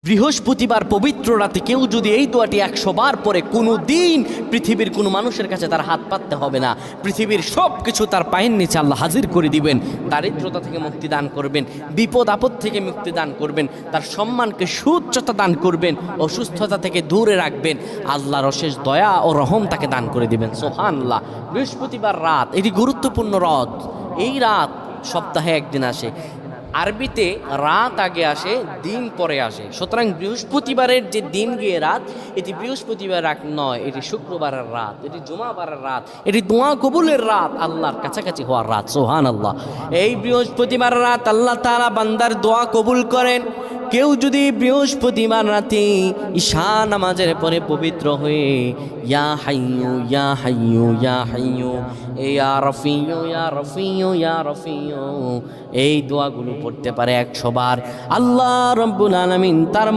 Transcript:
বৃহস্পতিবার পবিত্র রাতে কেউ যদি এই দোয়াটি 100 বার পরে কোনো দিন পৃথিবীর কোনো মানুষের কাছে তার হাত পাততে হবে না, পৃথিবীর সব কিছু তার পায়ের নিচে আল্লাহ হাজির করে দিবেন। দারিদ্রতা থেকে মুক্তি দান করবেন, বিপদ আপদ থেকে মুক্তি দান করবেন, তার সম্মানকে সুউচ্চতা দান করবেন, অসুস্থতা থেকে দূরে রাখবেন, আল্লাহর অশেষ দয়া ও রহম তাকে দান করে দিবেন। সুবহানাল্লাহ। বৃহস্পতিবার রাত এটি গুরুত্বপূর্ণ রাত। এই রাত সপ্তাহে একদিন আসে। আরবিতে রাত আগে আসে, দিন পরে আসে। সুতরাং বৃহস্পতিবারের যে দিন গিয়ে রাত, এটি বৃহস্পতিবার রাত নয়, এটি শুক্রবারের রাত, এটি জুমাবারের রাত, এটি দোয়া কবুলের রাত, আল্লাহর কাছাকাছি হওয়ার রাত। সুবহানাল্লাহ। এই বৃহস্পতিবার রাত আল্লাহ তাআলা বান্দার দোয়া কবুল করেন। কেউ যদি বৃহস্পতিবার রাতে ঈশা নামাজের পরে পবিত্র হয়ে ইয়া হাইয়ু ইয়া হাইয়ু ইয়া হাইয়ু ইয়া রফিয়ু ইয়া রফিয়ু ইয়া রফিয়ু এই দোয়াগুলো পড়তে পারে 100 বার, আল্লাহ রাব্বুল আলামিন তার